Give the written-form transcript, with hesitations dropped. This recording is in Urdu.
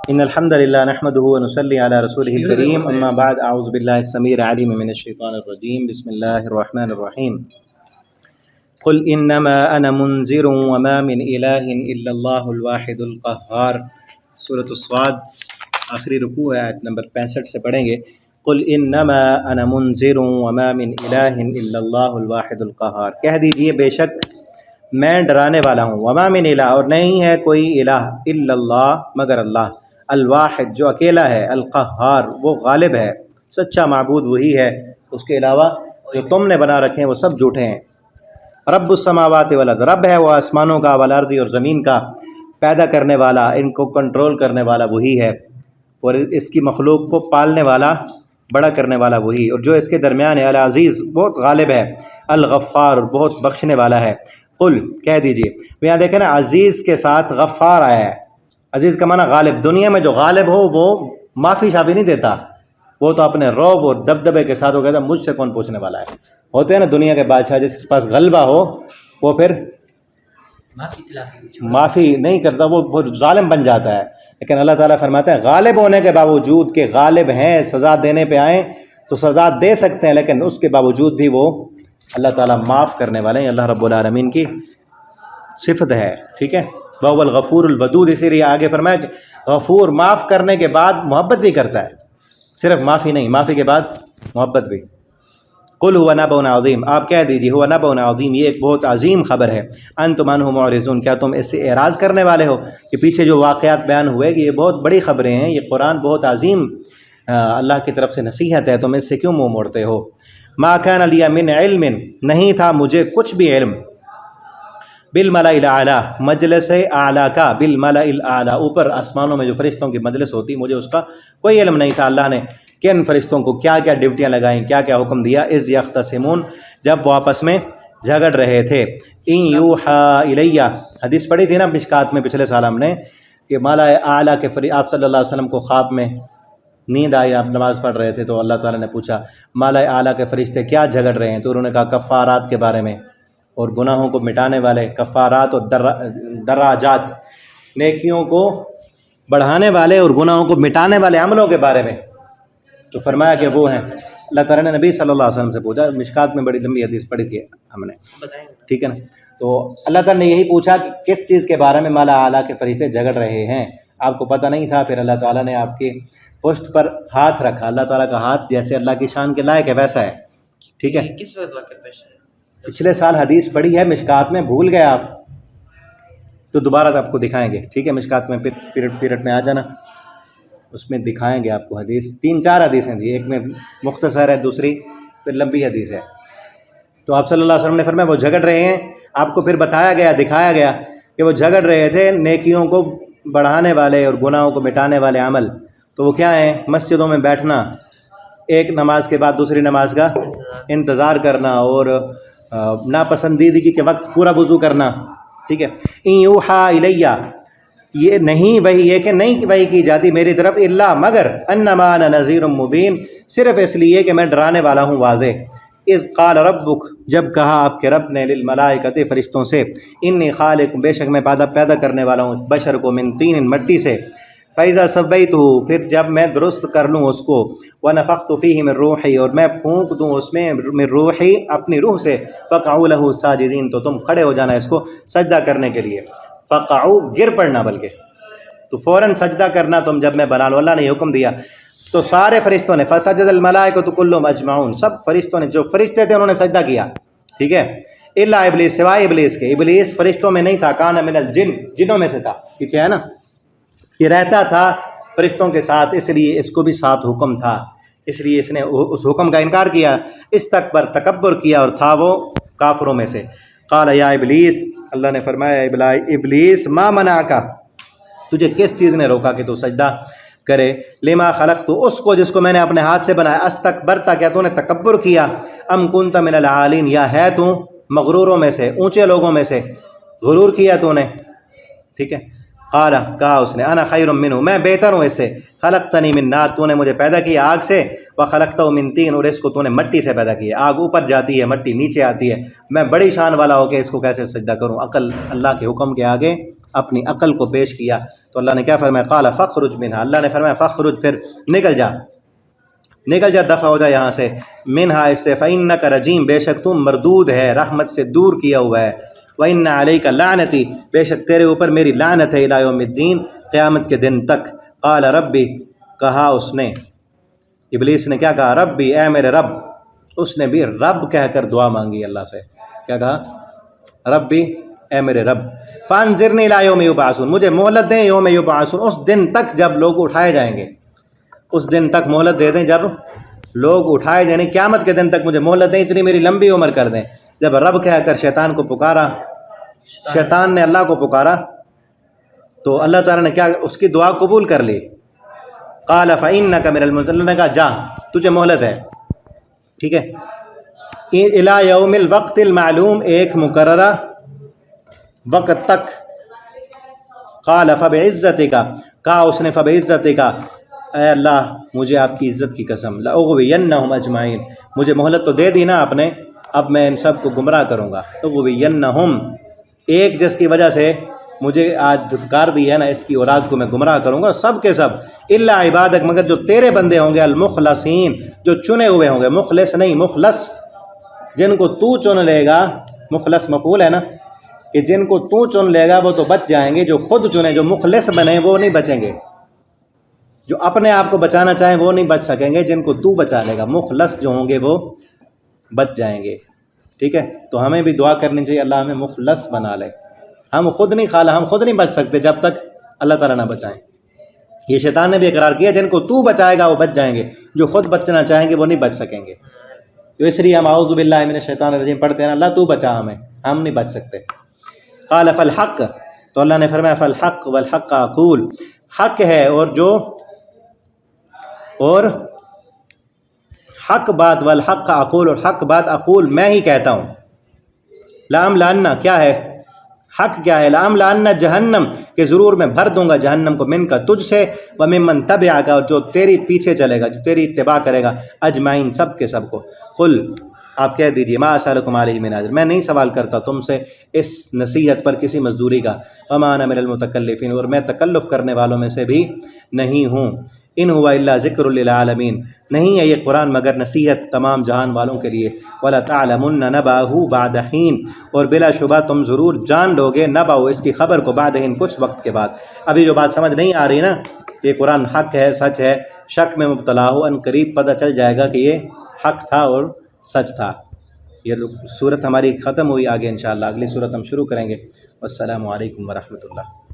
إن الحمد لله نحمده ونصلي على رسوله الكريم أما بعد أعوذ بالله السميع العليم من الشيطان الرجيم بسم الله الرحمن الرحيم قل إنما أنا منذر وما من إله إلا الله الواحد القهار سورة الصاد آخری رکوع ہے آیت نمبر 65 سے پڑھیں گے. قل انما انا منذر وما من الہ الا اللہ الواحد القہار، کہہ دیجئے بے شک میں ڈرانے والا ہوں، وما من الہ اور نہیں ہے کوئی الہ الا اللہ مگر اللہ، الواحد جو اکیلا ہے، القہار وہ غالب ہے، سچا معبود وہی ہے، اس کے علاوہ جو تم نے بنا رکھے ہیں وہ سب جھوٹے ہیں. رب السماوات والارض، رب ہے وہ آسمانوں کا، والارض اور زمین کا، پیدا کرنے والا، ان کو کنٹرول کرنے والا وہی ہے، اور اس کی مخلوق کو پالنے والا، بڑا کرنے والا وہی، اور جو اس کے درمیان ہے، العزیز بہت غالب ہے، الغفار بہت بخشنے والا ہے. قل کہہ دیجئے، یہاں دیکھیں نا عزیز کے ساتھ غفار آیا ہے. عزیز کا معنی غالب، دنیا میں جو غالب ہو وہ معافی شافی نہیں دیتا، وہ تو اپنے رعب اور دبدبے کے ساتھ وہ کہتا ہے مجھ سے کون پوچھنے والا ہے. ہوتے ہیں نا دنیا کے بادشاہ جس کے پاس غلبہ ہو وہ پھر معافی نہیں کرتا، وہ بہت ظالم بن جاتا ہے. لیکن اللہ تعالیٰ فرماتے ہیں غالب ہونے کے باوجود کہ غالب ہیں، سزا دینے پہ آئیں تو سزا دے سکتے ہیں، لیکن اس کے باوجود بھی وہ اللہ تعالیٰ معاف کرنے والے ہیں. اللہ رب العالمین کی صفت ہے. ٹھیک ہے، وَهُوَ الْغَفُورُ الْوَدُودُ، اسی لیے آگے فرمایا کہ غفور معاف کرنے کے بعد محبت بھی کرتا ہے، صرف معافی نہیں، معافی کے بعد محبت بھی. قُلْ هُوَ نَبَأٌ عَظِيمٌ، آپ کہہ دیجیے هُوَ نَبَأٌ عَظِيمٌ، یہ ایک بہت عظیم خبر ہے. أَنْتُمْ عَنْهُ مُعْرِضُونَ، کیا تم اس سے اعراض کرنے والے ہو کہ پیچھے جو واقعات بیان ہوئے کہ یہ بہت بڑی خبریں ہیں، یہ قرآن بہت عظیم اللہ کی طرف سے نصیحت ہے، تم اس سے کیوں منہ موڑتے ہو. مَا كَانَ لِيَ مِنْ عِلْمٍ، نہیں تھا مجھے کچھ بھی علم، بالملأ الاعلیٰ مجلس اعلیٰ کا، بالملأ الاعلیٰ اوپر آسمانوں میں جو فرشتوں کی مجلس ہوتی، مجھے اس کا کوئی علم نہیں تھا. اللہ نے کن فرشتوں کو کیا کیا ڈیوٹیاں لگائیں، کیا کیا حکم دیا. اذ یختصمون، جب وہ آپس میں جھگڑ رہے تھے. ان یوحى الیہ، حدیث پڑھی تھی نا مشکات میں پچھلے سال ہم نے کہ مالا اعلیٰ کے آپ صلی اللہ علیہ وسلم کو خواب میں نیند آئی، آپ نماز پڑھ رہے تھے تو اللہ تعالیٰ نے پوچھا مالا اعلیٰ کے فرشتے کیا جھگڑ رہے ہیں، تو انہوں نے کہا کفارات کے بارے میں، اور گناہوں کو مٹانے والے، کفارات اور دراجات، نیکیوں کو بڑھانے والے اور گناہوں کو مٹانے والے عملوں کے بارے میں. تو فرمایا کہ وہ ہیں. اللہ تعالیٰ نے نبی صلی اللہ علیہ وسلم سے پوچھا، مشکات میں بڑی لمبی حدیث پڑھی تھی ہم نے، ٹھیک ہے نا. تو اللہ تعالیٰ نے یہی پوچھا کہ کس چیز کے بارے میں مالا اعلیٰ کے فرشتے جھگڑ رہے ہیں، آپ کو پتہ نہیں تھا. پھر اللہ تعالیٰ نے آپ کی پشت پر ہاتھ رکھا. اللہ تعالیٰ کا ہاتھ جیسے اللہ کی شان کے لائق ہے ویسا ہے. ٹھیک ہے، کس وقت واقع پیش ہے؟ پچھلے سال حدیث پڑھی ہے مشکات میں، بھول گئے آپ تو دوبارہ آپ کو دکھائیں گے. ٹھیک ہے، مشکات میں پیریڈ میں آ جانا، اس میں دکھائیں گے آپ کو حدیث. 3-4 حدیثیں تھیں، ایک میں مختصر ہے، دوسری پھر لمبی حدیث ہے. تو آپ صلی اللہ علیہ وسلم نے فرمایا وہ جھگڑ رہے ہیں. آپ کو پھر بتایا گیا، دکھایا گیا کہ وہ جھگڑ رہے تھے نیکیوں کو بڑھانے والے اور گناہوں کو مٹانے والے عمل. تو وہ کیا ہیں؟ مسجدوں میں بیٹھنا، ایک نماز کے بعد دوسری نماز کا انتظار کرنا، اور ناپسندیدگی کے وقت پورا وضو کرنا. ٹھیک ہے. ان یوحى الیہ، یہ نہیں وہی، یہ کہ نہیں وہی کی جاتی میری طرف، الا مگر، انما انا نذیر مبین، صرف اس لیے کہ میں ڈرانے والا ہوں واضح. اذ قال ربک، جب کہا آپ کے رب نے، للملائکۃ فرشتوں سے، انی خالق، بے شک میں پیدا کرنے والا ہوں بشر کو، من طین مٹی سے، فَإِذَا سَوَّيْتُهُ، پھر جب میں درست کر لوں اس کو، وَنَفَخْتُ فِيهِ مِن رُوحِي، اور میں پھونک دوں اس میں من روحی اپنی روح سے، فَقَعُوا لَهُ سَاجِدِينَ، تو تم کھڑے ہو جانا اس کو سجدہ کرنے کے لیے. فَقَعُوا، گر پڑنا، بلکہ تو فوراً سجدہ کرنا تم جب میں بنا لوں. اللہ نے یہ حکم دیا تو سارے فرشتوں نے، فَسَجَدَ الْمَلَائِكَةُ كُلُّهُمْ أَجْمَعُونَ، سب فرشتوں نے، جو فرشتے تھے انہوں نے سجدہ کیا. ٹھیک ہے. الا ابلیس، سوائے ابلیس کے. ابلیس فرشتوں میں نہیں تھا، کان من الجن، جنوں میں سے تھا. پیچھے ہے نا، یہ رہتا تھا فرشتوں کے ساتھ، اس لیے اس کو بھی ساتھ حکم تھا، اس لیے اس نے اس حکم کا انکار کیا، استکبر، تکبر کیا، اور تھا وہ کافروں میں سے. قال یا ابلیس، اللہ نے فرمایا ابلیس، ما منعک، تجھے کس چیز نے روکا کہ تو سجدہ کرے، لما خلقت، اس کو جس کو میں نے اپنے ہاتھ سے بنایا، استکبرت، کیا تو نے تکبر کیا، ام کنت من العالین، یا ہے تو مغروروں میں سے، اونچے لوگوں میں سے، غرور کیا تو نے. ٹھیک ہے. قال، کہا اس نے، انا خیر منہ، میں بہتر ہوں اس سے، خلقتنی من نار، تو نے مجھے پیدا کیا آگ سے، وخلقتہ من طین، اور اس کو تو نے مٹی سے پیدا کیا. آگ اوپر جاتی ہے، مٹی نیچے آتی ہے، میں بڑی شان والا ہو کہ اس کو کیسے سجدہ کروں. عقل اللہ کے حکم کے آگے اپنی عقل کو پیش کیا تو اللہ نے کیا فرمایا؟ قال فخرج منها، اللہ نے فرمایا فخرج، پھر نکل جا، نکل جا، دفع ہو جا یہاں سے، منہا اس سے، فإنک رجیم، بے شک تم مردود ہے، رحمت سے دور کیا ہوا ہے، وإن علیک لعنتی، بے شک تیرے اوپر میری لعنت ہے، الی یوم الدین، قیامت کے دن تک۔ قال ربی، کہا اس نے، ابلیس نے کیا کہا؟ ربی، اے میرے رب، اس نے بھی رب کہہ کر دعا مانگی اللہ سے، کیا کہا؟ ربی، اے میرے رب، فانظرنی الی یوم یبعثون، مجھے مہلت دیں یوم یبعثون، اس دن تک جب لوگ اٹھائے جائیں گے، اس دن تک مہلت دے دیں جب لوگ اٹھائے جائیں، قیامت کے دن تک مجھے مہلت دیں، اتنی میری لمبی عمر کر دیں۔ جب رب کہہ کر شیطان کو پکارا، شیطان نے اللہ کو پکارا تو اللہ تعالیٰ نے کیا، اس کی دعا قبول کر لی۔ قال فإنک من المنظرین، اللہ نے کہا جا، تجھے مہلت ہے، ٹھیک ہے، الی یوم الوقت المعلوم، ایک مقررہ وقت تک۔ قال فبعزتک، کہا اس نے فبعزتک، اے اللہ مجھے آپ کی عزت کی قسم، لأغوینہم اجمعین، مجھے مہلت تو دے دی نا آپ نے، اب میں ان سب کو گمراہ کروں گا۔ اغوینہم، ایک جس کی وجہ سے مجھے آج دھتکار دی ہے نا، اس کی اولاد کو میں گمراہ کروں گا، سب کے سب، الا عبادک، مگر جو تیرے بندے ہوں گے، المخلصین، جو چنے ہوئے ہوں گے، مخلص نہیں مخلص، جن کو تو چن لے گا، مخلص مفعول ہے نا، کہ جن کو تو چن لے گا وہ تو بچ جائیں گے، جو خود چنے، جو مخلص بنے وہ نہیں بچیں گے، جو اپنے آپ کو بچانا چاہیں وہ نہیں بچ سکیں گے، جن کو تو بچا لے گا، مخلص جو ہوں گے وہ بچ جائیں گے، ٹھیک ہے۔ تو ہمیں بھی دعا کرنی چاہیے اللہ ہمیں مخلص بنا لے، ہم خود نہیں خالا، ہم خود نہیں بچ سکتے جب تک اللہ تعالیٰ نہ بچائیں۔ یہ شیطان نے بھی اقرار کیا، جن کو تو بچائے گا وہ بچ جائیں گے، جو خود بچنا چاہیں گے وہ نہیں بچ سکیں گے۔ تو اس لیے ہم اعوذ باللہ من الشیطان الرجیم پڑھتے ہیں، اللہ تو بچا ہمیں، ہم نہیں بچ سکتے۔ قال فالحق، تو اللہ نے فرمایا فالحق والحق اقول، حق ہے اور حق بات، والحق اقول، اور حق بات اقول میں ہی کہتا ہوں۔ لأملأن، کیا ہے حق، کیا ہے؟ لأملأن جہنم، کہ ضرور میں بھر دوں گا جہنم کو، من کا تجھ سے، وممن تبعک، اور جو تیری پیچھے چلے گا، جو تیری اتباع کرے گا، اجمعین، سب کے سب کو۔ قل، آپ کہہ دیجیے، ما اسألکم علیہ من اجر، میں نہیں سوال کرتا تم سے اس نصیحت پر کسی مزدوری کا، وما انا من المتکلفین، اور میں تکلف کرنے والوں میں سے بھی نہیں ہوں۔ ان ہوا الا ذکر للعالمین، نہیں ہے یہ قرآن مگر نصیحت تمام جہان والوں کے لیے۔ وَلَتَعْلَمُنَّ نَبَأَهُ بَعْدَ حِينٍ، اور بلا شبہ تم ضرور جان لو گے، نبأ، اس کی خبر کو، بعد حین، کچھ وقت کے بعد۔ ابھی جو بات سمجھ نہیں آ رہی نا، یہ قرآن حق ہے، سچ ہے، شک میں مبتلا ہو، ان قریب پتہ چل جائے گا کہ یہ حق تھا اور سچ تھا۔ یہ صورت ہماری ختم ہوئی، آگے انشاءاللہ اگلی صورت ہم شروع کریں گے۔ والسلام علیکم ورحمۃ اللہ۔